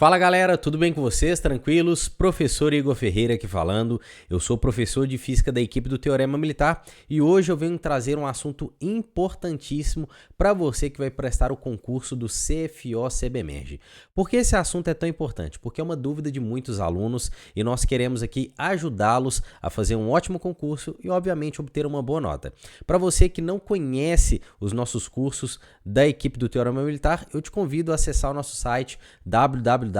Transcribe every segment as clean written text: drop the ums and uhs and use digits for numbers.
Fala galera, tudo bem com vocês? Tranquilos? Professor Igor Ferreira aqui falando. Eu sou professor de Física da equipe do Teorema Militar e hoje eu venho trazer um assunto importantíssimo para você que vai prestar o concurso do CFO-CBMERG. Por que esse assunto é tão importante? Porque é uma dúvida de muitos alunos e nós queremos aqui ajudá-los a fazer um ótimo concurso e obviamente obter uma boa nota. Para você que não conhece os nossos cursos da equipe do Teorema Militar, eu te convido a acessar o nosso site www.teoremamilitar.com.br.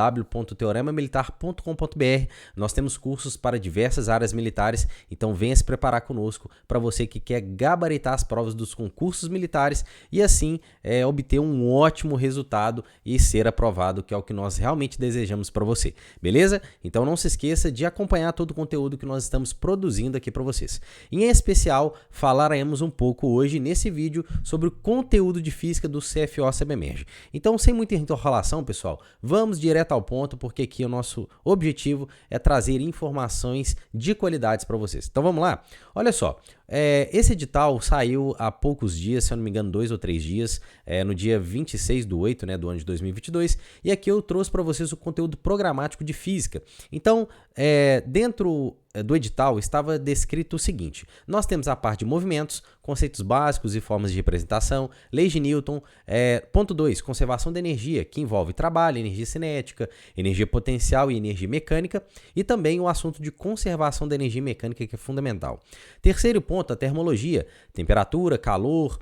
Nós temos cursos para diversas áreas militares, então venha se preparar conosco para você que quer gabaritar as provas dos concursos militares e assim obter um ótimo resultado e ser aprovado, que é o que nós realmente desejamos para você, beleza? Então não se esqueça de acompanhar todo o conteúdo que nós estamos produzindo aqui para vocês. Em especial, falaremos um pouco hoje nesse vídeo sobre o conteúdo de física do CFO-CBMERG. Então, sem muita enrolação, pessoal, vamos direto ao ponto, porque aqui o nosso objetivo é trazer informações de qualidades para vocês. Então vamos lá? Olha só, esse edital saiu há poucos dias, se eu não me engano 2 ou 3 dias, no dia 26/8, né, do ano de 2022, e aqui eu trouxe para vocês o conteúdo programático de física. Então, dentro do edital estava descrito o seguinte: nós temos a parte de movimentos, conceitos básicos e formas de representação, leis de Newton, ponto 2, conservação da energia, que envolve trabalho, energia cinética, energia potencial e energia mecânica, e também o assunto de conservação da energia mecânica, que é fundamental. Terceiro ponto, a termologia, temperatura, calor,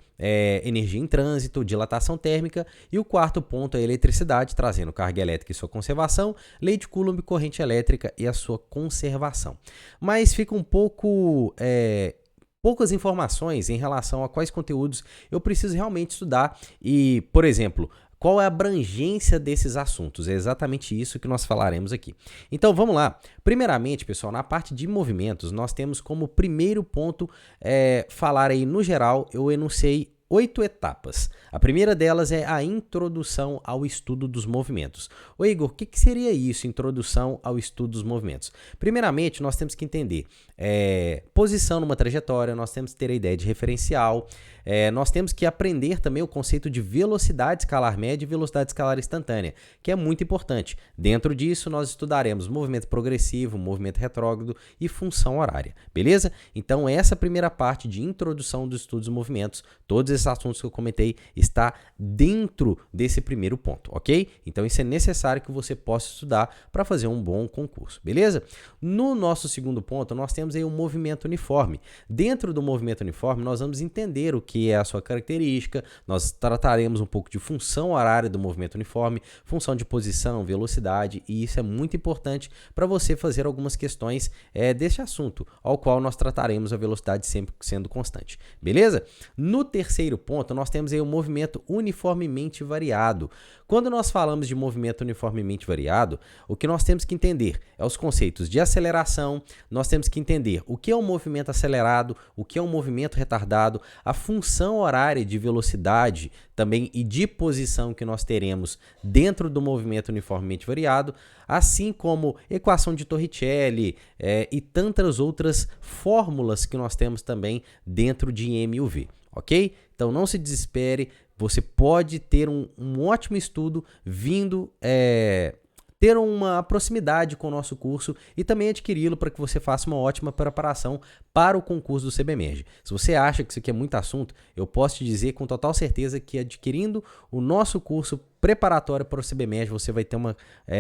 energia em trânsito, dilatação térmica, e o quarto ponto, a eletricidade, trazendo carga elétrica e sua conservação, lei de Coulomb, corrente elétrica e a sua conservação. Mas fica um pouco poucas informações em relação a quais conteúdos eu preciso realmente estudar e, por exemplo, qual é a abrangência desses assuntos? É exatamente isso que nós falaremos aqui. Então vamos lá. Primeiramente, pessoal, na parte de movimentos, nós temos como primeiro ponto falar aí no geral, eu enunciei 8 etapas. A primeira delas é a introdução ao estudo dos movimentos. Ô Igor, o que seria isso, introdução ao estudo dos movimentos? Primeiramente, nós temos que entender posição numa trajetória, nós temos que ter a ideia de referencial, nós temos que aprender também o conceito de velocidade escalar média e velocidade escalar instantânea, que é muito importante. Dentro disso, nós estudaremos movimento progressivo, movimento retrógrado e função horária, beleza? Então, essa primeira parte de introdução dos estudos dos movimentos, todos esses assuntos que eu comentei, está dentro desse primeiro ponto, ok? Então, isso é necessário que você possa estudar para fazer um bom concurso, beleza? No nosso segundo ponto, nós temos aí o movimento uniforme. Dentro do movimento uniforme, nós vamos entender o que é a sua característica, nós trataremos um pouco de função horária do movimento uniforme, função de posição, velocidade, e isso é muito importante para você fazer algumas questões deste assunto, ao qual nós trataremos a velocidade sempre sendo constante, beleza? No terceiro ponto, nós temos aí o movimento uniformemente variado. Quando nós falamos de movimento uniformemente variado, o que nós temos que entender é os conceitos de aceleração, nós temos que entender o que é um movimento acelerado, o que é um movimento retardado, a função horária de velocidade também e de posição que nós teremos dentro do movimento uniformemente variado, assim como equação de Torricelli e tantas outras fórmulas que nós temos também dentro de M e V, ok? Então não se desespere, você pode ter um ótimo estudo vindo ter uma proximidade com o nosso curso e também adquiri-lo para que você faça uma ótima preparação para o concurso do CBMERG. Se você acha que isso aqui é muito assunto, eu posso te dizer com total certeza que adquirindo o nosso curso preparatório para o CBMERG, você vai ter uma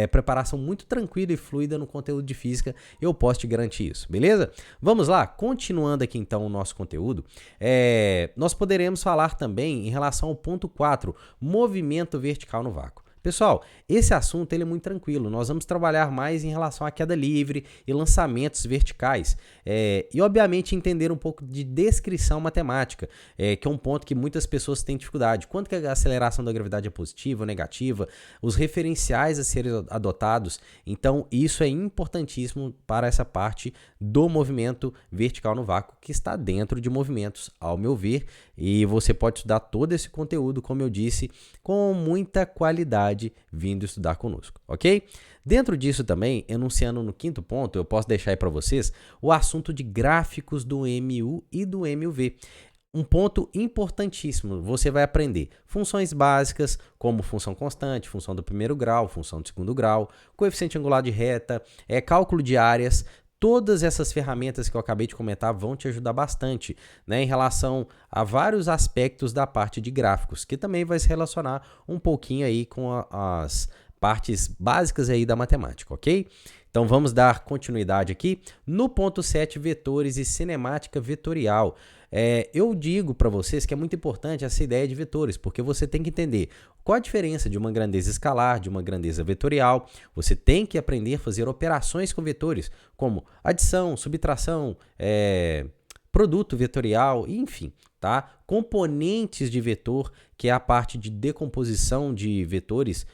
preparação muito tranquila e fluida no conteúdo de física, eu posso te garantir isso, beleza? Vamos lá, continuando aqui então o nosso conteúdo, nós poderemos falar também em relação ao ponto 4, movimento vertical no vácuo. Pessoal, esse assunto ele é muito tranquilo, nós vamos trabalhar mais em relação à queda livre e lançamentos verticais e obviamente entender um pouco de descrição matemática, que é um ponto que muitas pessoas têm dificuldade. Quanto que a aceleração da gravidade é positiva ou negativa, os referenciais a serem adotados, então isso é importantíssimo para essa parte do movimento vertical no vácuo que está dentro de movimentos, ao meu ver, e você pode estudar todo esse conteúdo, como eu disse, com muita qualidade vindo estudar conosco, ok? Dentro disso também, enunciando no quinto ponto, eu posso deixar aí para vocês o assunto de gráficos do MU e do MUV. um ponto importantíssimo, você vai aprender funções básicas, como função constante, função do primeiro grau, função do segundo grau, coeficiente angular de reta, cálculo de áreas. Todas essas ferramentas que eu acabei de comentar vão te ajudar bastante, né, em relação a vários aspectos da parte de gráficos, que também vai se relacionar um pouquinho aí com as partes básicas aí da matemática, ok? Então vamos dar continuidade aqui no ponto 7, vetores e cinemática vetorial. Eu digo para vocês que é muito importante essa ideia de vetores, porque você tem que entender qual a diferença de uma grandeza escalar, de uma grandeza vetorial. Você tem que aprender a fazer operações com vetores, como adição, subtração, produto vetorial, enfim, tá? Componentes de vetor, que é a parte de decomposição de vetores.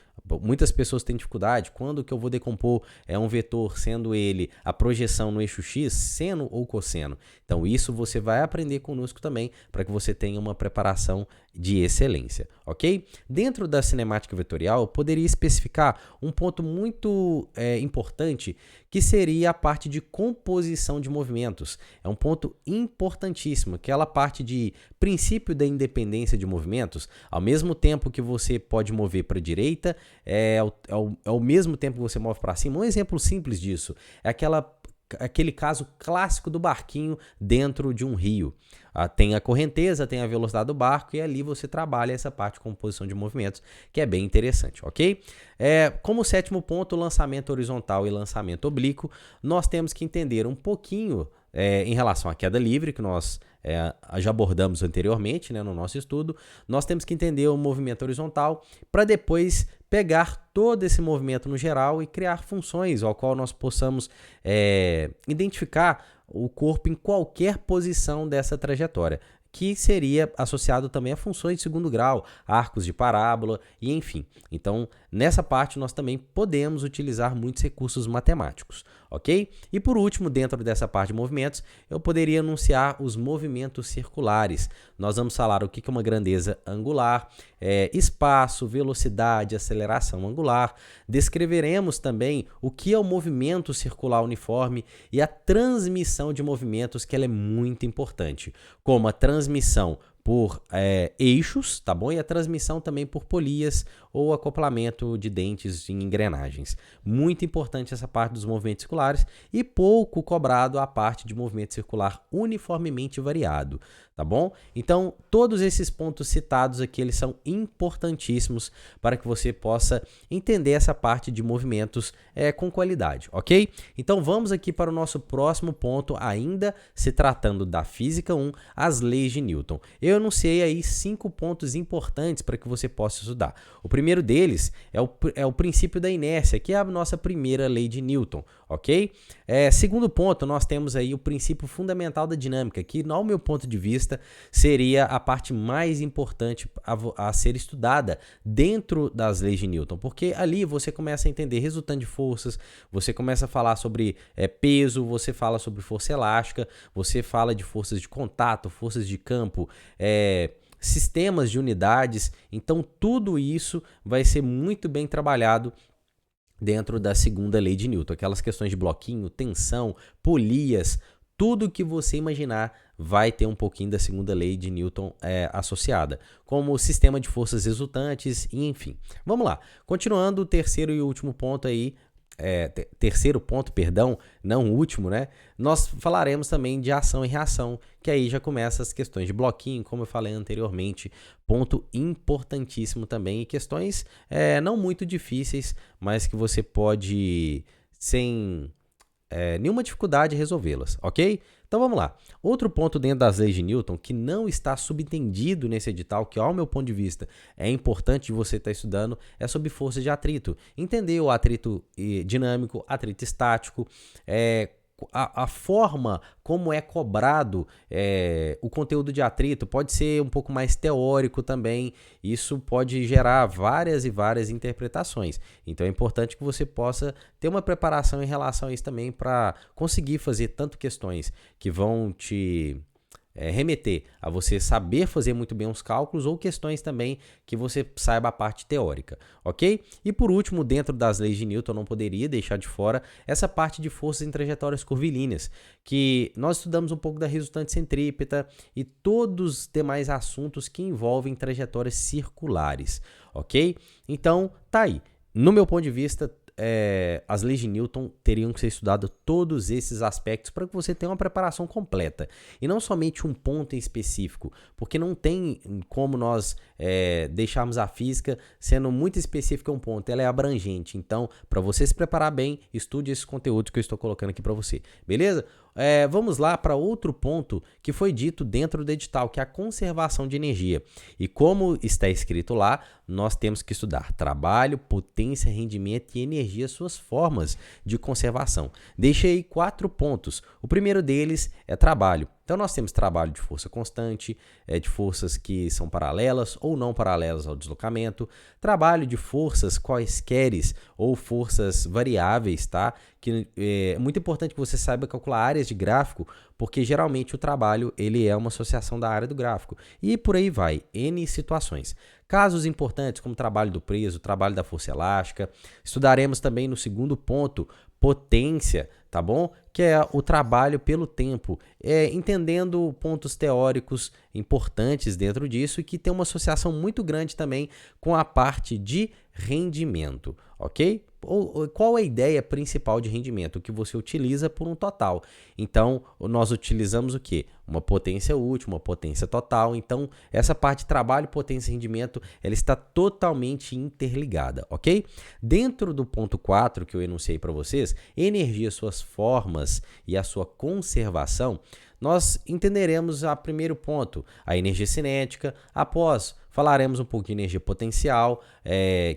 Muitas pessoas têm dificuldade. Quando que eu vou decompor um vetor, sendo ele a projeção no eixo x, seno ou cosseno? Então, isso você vai aprender conosco também, para que você tenha uma preparação de excelência, ok? Dentro da cinemática vetorial, eu poderia especificar um ponto muito importante, que seria a parte de composição de movimentos. É um ponto importantíssimo, aquela parte de princípio da independência de movimentos. Ao mesmo tempo que você pode mover para a direita, ao mesmo tempo que você move para cima. Um exemplo simples disso é aquele caso clássico do barquinho dentro de um rio. Tem a correnteza, tem a velocidade do barco, e ali você trabalha essa parte de composição de movimentos, que é bem interessante, ok? Como sétimo ponto, lançamento horizontal e lançamento oblíquo, nós temos que entender um pouquinho em relação à queda livre, que nós já abordamos anteriormente, né, no nosso estudo. Nós temos que entender o movimento horizontal para depois pegar todo esse movimento no geral e criar funções ao qual nós possamos identificar o corpo em qualquer posição dessa trajetória, que seria associado também a funções de segundo grau, arcos de parábola e enfim. Então, nessa parte nós também podemos utilizar muitos recursos matemáticos, ok? E por último, dentro dessa parte de movimentos, eu poderia anunciar os movimentos circulares. Nós vamos falar o que é uma grandeza angular, espaço, velocidade, aceleração angular. Descreveremos também o que é o movimento circular uniforme e a transmissão de movimentos, que ela é muito importante, como a transmissão por eixos, tá bom? E a transmissão também por polias ou acoplamento de dentes em engrenagens. Muito importante essa parte dos movimentos circulares e pouco cobrado a parte de movimento circular uniformemente variado, tá bom? Então, todos esses pontos citados aqui, eles são importantíssimos para que você possa entender essa parte de movimentos com qualidade, ok? Então, vamos aqui para o nosso próximo ponto, ainda se tratando da Física 1, as leis de Newton. Eu enunciei aí 5 pontos importantes para que você possa estudar. O primeiro deles é o princípio da inércia, que é a nossa primeira lei de Newton, ok? Segundo ponto, nós temos aí o princípio fundamental da dinâmica, que, no meu ponto de vista, seria a parte mais importante a ser estudada dentro das leis de Newton, porque ali você começa a entender resultante de forças, você começa a falar sobre peso, você fala sobre força elástica, você fala de forças de contato, forças de campo, sistemas de unidades. Então, tudo isso vai ser muito bem trabalhado dentro da segunda lei de Newton. Aquelas questões de bloquinho, tensão, polias, tudo que você imaginar vai ter um pouquinho da segunda lei de Newton associada, como o sistema de forças resultantes, e enfim. Vamos lá. Continuando, o terceiro e último ponto aí, terceiro ponto, perdão, não o último, né? Nós falaremos também de ação e reação, que aí já começa as questões de bloquinho, como eu falei anteriormente, ponto importantíssimo também, e questões não muito difíceis, mas que você pode, sem nenhuma dificuldade, resolvê-las, ok? Então vamos lá. Outro ponto dentro das leis de Newton que não está subentendido nesse edital, que ao meu ponto de vista é importante você estar estudando, é sobre força de atrito. Entender o atrito dinâmico, atrito estático, a forma como é cobrado o conteúdo de atrito pode ser um pouco mais teórico também. Isso pode gerar várias e várias interpretações. Então é importante que você possa ter uma preparação em relação a isso também, para conseguir fazer tanto questões que vão te remeter a você saber fazer muito bem os cálculos ou questões também que você saiba a parte teórica, ok? E por último, dentro das leis de Newton, não poderia deixar de fora essa parte de forças em trajetórias curvilíneas, que nós estudamos um pouco da resultante centrípeta e todos os demais assuntos que envolvem trajetórias circulares, ok? Então, tá aí. No meu ponto de vista, as leis de Newton teriam que ser estudados todos esses aspectos para que você tenha uma preparação completa e não somente um ponto em específico, porque não tem como nós deixarmos a física sendo muito específica um ponto, ela é abrangente. Então, para você se preparar bem, estude esses conteúdos que eu estou colocando aqui para você, beleza? Vamos lá para outro ponto que foi dito dentro do edital, que é a conservação de energia. E como está escrito lá, nós temos que estudar trabalho, potência, rendimento e energia, suas formas de conservação. Deixei aí 4 pontos. O primeiro deles é trabalho. Então, nós temos trabalho de força constante, de forças que são paralelas ou não paralelas ao deslocamento, trabalho de forças quaisqueres ou forças variáveis, tá? Que é muito importante que você saiba calcular áreas de gráfico, porque geralmente o trabalho ele é uma associação da área do gráfico. E por aí vai, N situações. Casos importantes como trabalho do peso, trabalho da força elástica. Estudaremos também no segundo ponto, potência, tá bom? Que é o trabalho pelo tempo, entendendo pontos teóricos importantes dentro disso e que tem uma associação muito grande também com a parte de rendimento, ok? Qual é a ideia principal de rendimento? O que você utiliza por um total. Então, nós utilizamos o quê? Uma potência útil, uma potência total. Então, essa parte de trabalho, potência e rendimento, ela está totalmente interligada, ok? Dentro do ponto 4 que eu enunciei para vocês, energia, suas formas e a sua conservação, nós entenderemos a primeiro ponto, a energia cinética. Após, falaremos um pouco de energia potencial,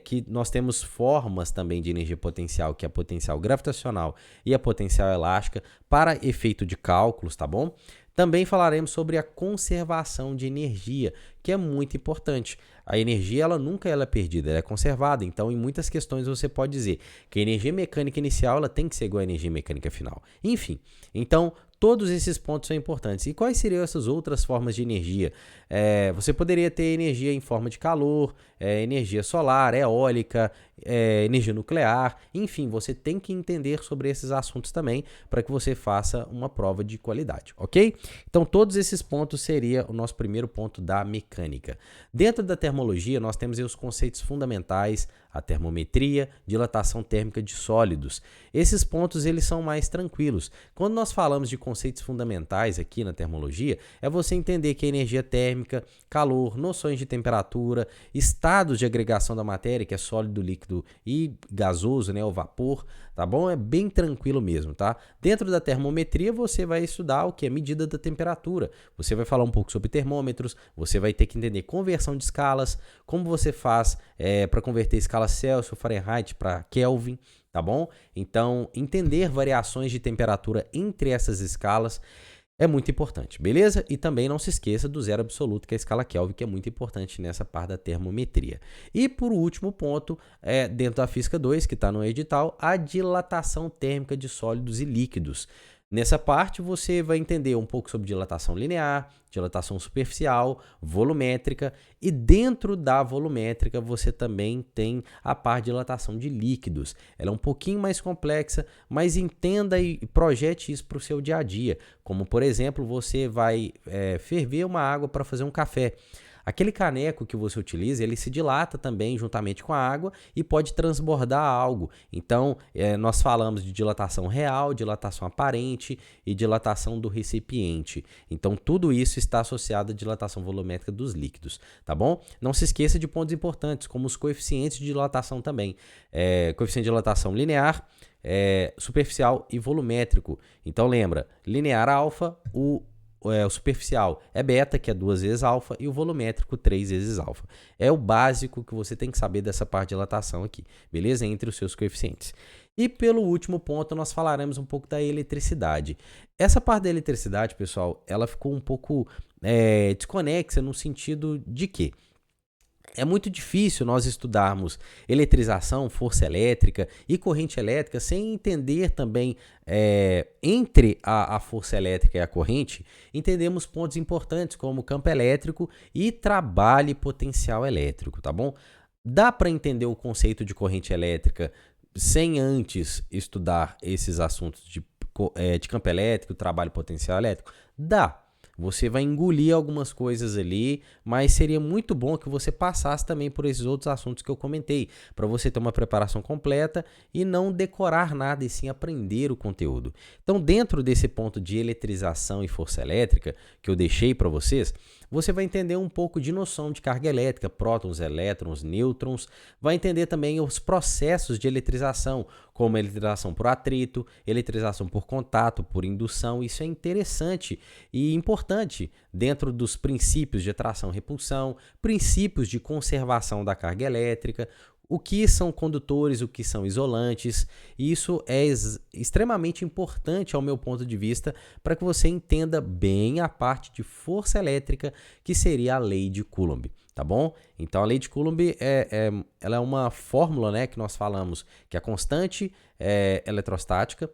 que nós temos formas também de energia potencial, que é a potencial gravitacional e a potencial elástica, para efeito de cálculos, tá bom? Também falaremos sobre a conservação de energia, que é muito importante. A energia ela nunca é perdida, ela é conservada. Então, em muitas questões você pode dizer que a energia mecânica inicial ela tem que ser igual à energia mecânica final. Enfim, então todos esses pontos são importantes. E quais seriam essas outras formas de energia? Você poderia ter energia em forma de calor, energia solar, eólica, energia nuclear. Enfim, você tem que entender sobre esses assuntos também para que você faça uma prova de qualidade, ok? Então, todos esses pontos seria o nosso primeiro ponto da mecânica. Dentro da termologia, nós temos aí os conceitos fundamentais, a termometria, dilatação térmica de sólidos. Esses pontos eles são mais tranquilos. Quando nós falamos de conceitos fundamentais aqui na termologia, é você entender que a energia térmica, calor, noções de temperatura, estados de agregação da matéria, que é sólido, líquido e gasoso, né, o vapor, tá bom? É bem tranquilo mesmo, tá? Dentro da termometria, você vai estudar o que é medida da temperatura. Você vai falar um pouco sobre termômetros, você vai ter que entender conversão de escalas, como você faz para converter escala Celsius, Fahrenheit para Kelvin, tá bom? Então, entender variações de temperatura entre essas escalas é muito importante, beleza? E também não se esqueça do zero absoluto, que é a escala Kelvin, que é muito importante nessa parte da termometria. E por último ponto, dentro da física 2, que está no edital, a dilatação térmica de sólidos e líquidos. Nessa parte, você vai entender um pouco sobre dilatação linear, dilatação superficial, volumétrica, e dentro da volumétrica você também tem a parte de dilatação de líquidos. Ela é um pouquinho mais complexa, mas entenda e projete isso para o seu dia a dia. Como, por exemplo, você vai ferver uma água para fazer um café. Aquele caneco que você utiliza, ele se dilata também juntamente com a água e pode transbordar algo. Então, nós falamos de dilatação real, dilatação aparente e dilatação do recipiente. Então, tudo isso está associado à dilatação volumétrica dos líquidos, tá bom? Não se esqueça de pontos importantes, como os coeficientes de dilatação também. Coeficiente de dilatação linear, superficial e volumétrico. Então, lembra, linear alfa, o superficial é beta, que é 2 vezes alfa, e o volumétrico 3 vezes alfa. É o básico que você tem que saber dessa parte de dilatação aqui, beleza? Entre os seus coeficientes. E pelo último ponto, nós falaremos um pouco da eletricidade. Essa parte da eletricidade, pessoal, ela ficou um pouco desconexa no sentido de que É muito difícil nós estudarmos eletrização, força elétrica e corrente elétrica sem entender também, entre a força elétrica e a corrente, entendemos pontos importantes como campo elétrico e trabalho e potencial elétrico, tá bom? Dá para entender o conceito de corrente elétrica sem antes estudar esses assuntos de campo elétrico, trabalho e potencial elétrico? Dá. Você vai engolir algumas coisas ali, mas seria muito bom que você passasse também por esses outros assuntos que eu comentei, para você ter uma preparação completa e não decorar nada, e sim aprender o conteúdo. Então, dentro desse ponto de eletrização e força elétrica que eu deixei para vocês, você vai entender um pouco de noção de carga elétrica, prótons, elétrons, nêutrons, vai entender também os processos de eletrização, como eletrização por atrito, eletrização por contato, por indução. Isso é interessante e importante dentro dos princípios de atração e repulsão, princípios de conservação da carga elétrica, o que são condutores, o que são isolantes. E isso é extremamente importante ao meu ponto de vista para que você entenda bem a parte de força elétrica, que seria a lei de Coulomb, tá bom? Então a lei de Coulomb ela é uma fórmula, né, que nós falamos que a constante eletrostática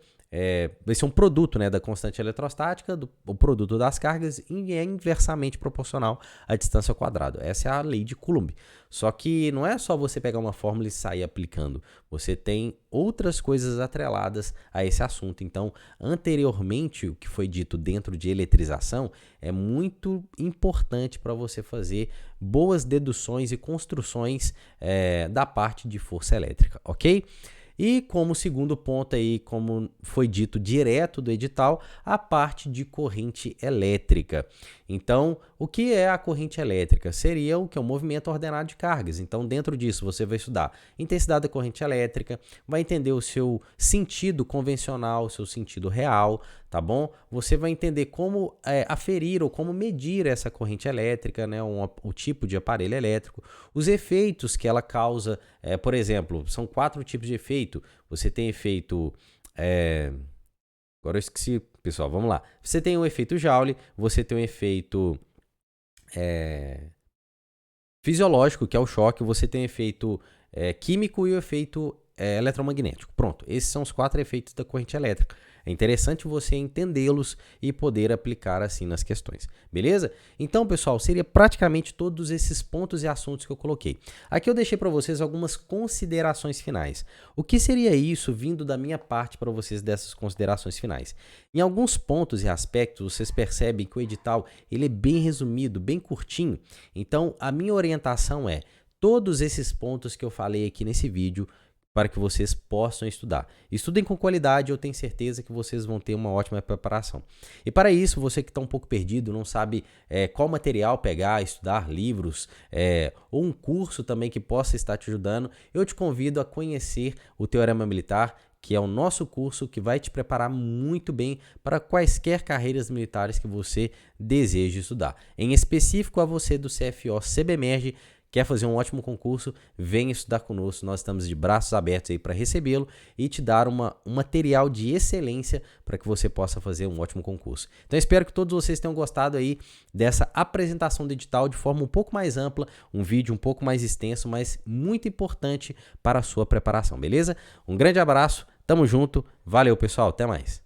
vai ser um produto, né, da constante eletrostática, o produto das cargas, e é inversamente proporcional à distância ao quadrado. Essa é a lei de Coulomb. Só que não é só você pegar uma fórmula e sair aplicando. Você tem outras coisas atreladas a esse assunto. Então, anteriormente, o que foi dito dentro de eletrização é muito importante para você fazer boas deduções e construções da parte de força elétrica, ok? E como segundo ponto aí, como foi dito direto do edital, a parte de corrente elétrica. Então, o que é a corrente elétrica? Seria o que é o movimento ordenado de cargas. Então, dentro disso, você vai estudar intensidade da corrente elétrica, vai entender o seu sentido convencional, o seu sentido real, tá bom? Você vai entender como aferir ou como medir essa corrente elétrica, né? O tipo de aparelho elétrico, os efeitos que ela causa, por exemplo, são 4 tipos de efeito. Você tem efeito... Agora eu esqueci, pessoal, vamos lá. Você tem o efeito Joule, você tem o efeito fisiológico, que é o choque, você tem o efeito químico e o efeito eletromagnético. Pronto, esses são os 4 efeitos da corrente elétrica. É interessante você entendê-los e poder aplicar assim nas questões, beleza? Então, pessoal, seria praticamente todos esses pontos e assuntos que eu coloquei. Aqui eu deixei para vocês algumas considerações finais. O que seria isso vindo da minha parte para vocês dessas considerações finais? Em alguns pontos e aspectos, vocês percebem que o edital ele é bem resumido, bem curtinho. Então, a minha orientação é todos esses pontos que eu falei aqui nesse vídeo, para que vocês possam estudar. Estudem com qualidade, eu tenho certeza que vocês vão ter uma ótima preparação. E para isso, você que está um pouco perdido, não sabe qual material pegar, estudar, livros, ou um curso também que possa estar te ajudando, eu te convido a conhecer o Teorema Militar, que é o nosso curso que vai te preparar muito bem para quaisquer carreiras militares que você deseje estudar. Em específico a você do CFO CBMERG, quer fazer um ótimo concurso, venha estudar conosco, nós estamos de braços abertos aí para recebê-lo e te dar um material de excelência para que você possa fazer um ótimo concurso. Então espero que todos vocês tenham gostado aí dessa apresentação do edital de forma um pouco mais ampla, um vídeo um pouco mais extenso, mas muito importante para a sua preparação, beleza? Um grande abraço, tamo junto, valeu pessoal, até mais!